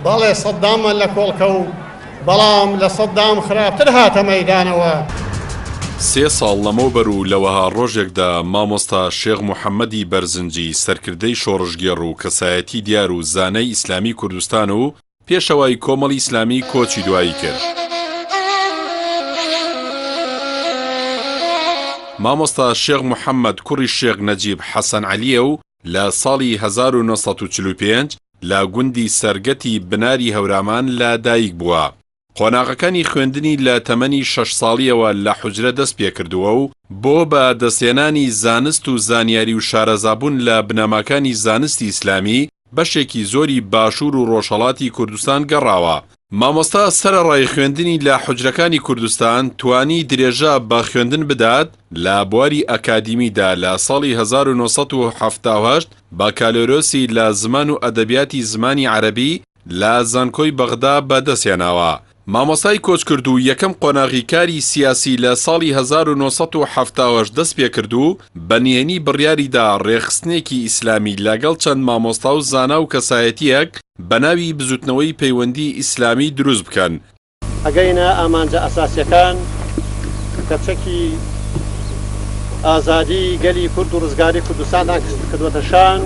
بەڵێ سەددامە لە کۆڵکە و بەڵام لە سەددام خراپتر هاتە مەیدانەوە. 3 ساڵ لەمەوبەر و لەوەها ڕۆژێکدا مامۆستا شێخ محەممەدی بەرزنجی سەرکردەی شۆڕژگێڕ و کەسایەتی دیار و زانەی ئیسلامی کوردستان و پێشەوەی کۆمەڵی ئیسلامی کۆچی دوایی کرد. مامۆستا شێخ محەممەد کوڕی شێخ نەجیب حەسەن عەلیە و لە ساڵی 1945 لە گوندی سەرگەتی بناری هەورامان لە دایک بووە. قۆناغەکانی خوێندنی لە تەمەنی 6 ساڵیەوە لە حوجرە دەست پێکردووە و بۆ بە دەستێنانی زانست و زانیاری و شارەزابوون لە بنەماکانی زانستی ئیسلامی بەشێکی زۆری باشوور و ڕۆژهەڵاتی کوردستان گەڕاوە. مامۆستا سەرەڕای خوێندنی لە حوجرەکانی کوردستان توانی درێژە بە خوێندن بدات لە بواری ئەکادیمیدا لە ساڵی 1970 باکالۆرۆسی لە زمان و ئەدەبیاتی زمانی عەرەبی لە زانکۆی بەغدا بەدەستهێناوە. مامۆستای کۆچکرد و یەکەم قۆناغیکاری سیاسی لە ساڵی 1970 دەست پێکرد و بەنهێنی بڕیاریدا ڕێخستنێکی ئیسلامی لەگەڵ چەند مامۆستا و زانا و کەسایەتیەک بە ناوی بزوتنەوەی پەیوەندی ئیسلامی دروست بکەن. ئەگەینە ئامانجە ئەساسیەکان کەچەکی ئازادی گەلی کورد و ڕزگاری کوردستاندا کردوەتە شان.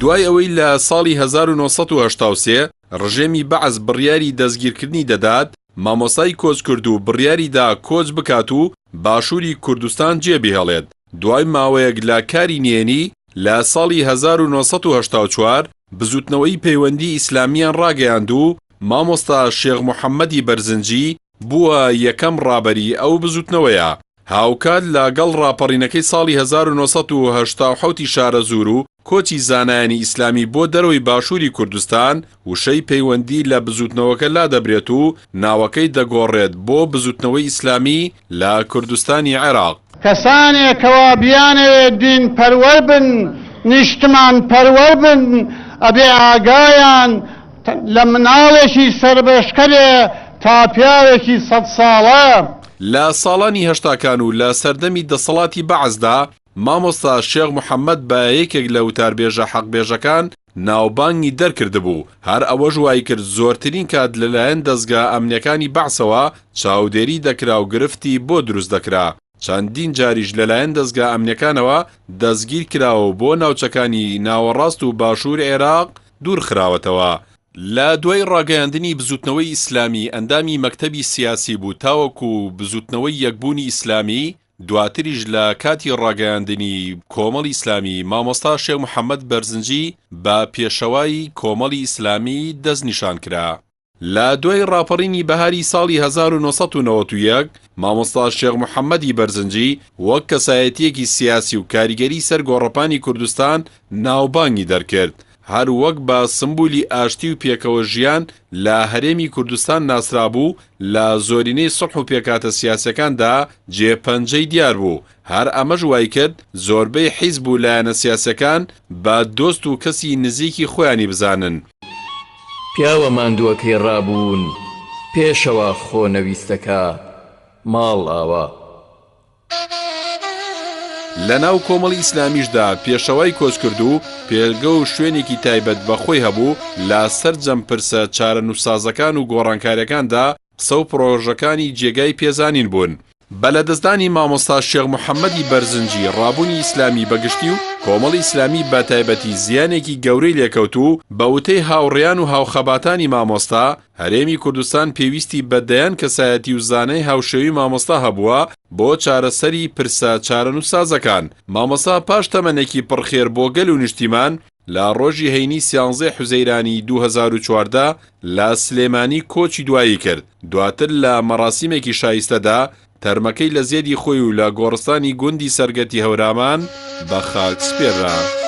دوای ئەوەی لە ساڵی 1983 ڕژێمی بەعز بڕیاری دەستگیرکردنی دەدات، مامۆسای کۆچ کرد و بڕیاریدا کۆچ بکات و باشووری کوردستان جێبهێڵێت. دوای ماوەیەک لە کاری نێنی لە ساڵی 1984 بزوتنەوەی پەیوەندی ئیسلامیان ڕاگەیاند و مامۆستا شێخ محەممەدی بەرزنجی بووە یەکەم ڕابەری ئەو بزوتنەوەیە. هاوکات لەگەڵ ڕاپەڕینەکەی ساڵی 1970 شارە زور و کۆچی زانایانی ئیسلامی بۆ دەرەوەی باشووری کوردستان وشەی پەیوەندی لە بزوتنەوەکە لا دەبرێت و ناوەکەی دەگۆڕێت بۆ بزوتنەوەی ئیسلامی لە کوردستانی عێراق. کەسانێکەوە بیانەوێت دین پەروەر بن، نیشتمان پەروەر بن، ئەبێ ئاگایان لە مناڵێکی سەربەشکەرێ تا پیاوێکی 100 ساڵە. لە ساڵانی هەشتاکان و لە سەردەمی دەسەڵاتی بەعزدا مامۆستا شێخ محەممەد بە یەکێک لە وتاربێژە حەقبێژەکان ناوبانگی دەرکردبوو. هەر ئەوە ژوای کرد زۆرترین کات لەلایەن دەستگا ئەمنیەکانی بەعسەوە چاودێری دەکرا و گرفتی بۆ دروست دەکرا. چەندین جاریش لەلایەن دەستگا ئەمنیەکانەوە دەستگیر کراوە بۆ ناوچەکانی ناوەڕاست و باشوور عێراق دوور خراوەتەوە. لە دوای ڕاگەیاندنی بزوتنەوەی ئیسلامی ئەندامی مەکتەبی سیاسی بوو تاوەکو بزوتنەوەی یەکبوونی ئیسلامی. دواتریش لە کاتی ڕاگەیاندنی کۆمەڵی ئیسلامی مامۆستا شێخ محەممەد بەرزنجی بە پێشەوای کۆمەڵی ئیسلامی دەستنیشان کرا. لە دوای ڕاپەڕینی بەهاری ساڵی 1991 مامۆستا شێخ محەممەدی بەرزنجی وەک کەسایەتیەکی سیاسی و کاریگەری سەر گۆڕەپانی کوردستان ناوبانگی دەرکرد. هەر وەک بە سمبولی ئاشتی و پێکەوە ژیان لە هەرێمی کوردستان ناسرابوو لە زۆرینەی سڵح و پێکاتە سیاسەکاندا جێپەنجەی دیار بوو. هەر ئەمەش وای کرد زۆربەی حیزب و لایەنە سیاسەکان بە دۆست و کەسی نزیکی خۆیانی بزانن. پیاوە ماندووەکەی ڕابوون پێشەوە خۆنەویستەکە ماڵ ئاوا. لە ناو کۆمەڵی ئیسلامیشدا پێشەوای کۆچکرد و پێرگە و شوێنێکی تایبەت بەخۆی هەبوو لە سەرجەم پرسە چارەنووسسازەکان و گۆڕانکاریەکاندا قسە و پرۆژەکانی جێگای پێزانین بوون. بە لەدەستدانی مامۆستا شێخ محەممەدی بەرزنجی ڕابوونی ئیسلامی بەگشتی و کۆمەڵی ئیسلامی بە تایبەتی زیانێکی گەورەی لێکەوت و بە وتەی هاوڕێیان و هاوخەباتانی مامۆستا هەرێمی کوردستان پێویستی بەدەیان کەسایەتی و زانەی هاوشێوی مامۆستا هەبووە بۆ چارەسەری پرسە چارەنووسسازەکان. مامۆستا پاش تەمەنێکی پڕخێر بۆ گەل و نیشتیمان لە ڕۆژی هەینی 13 حوزەیرانی 2014 لە سلێمانی کۆچی دوایی کرد. دواتر لە مەراسیمێکی شایستەدا تەرمەکەی لە زێدی خۆی و لە گۆڕستانی گوندی سەرگەتی هەورامان بە خاک سپێررا.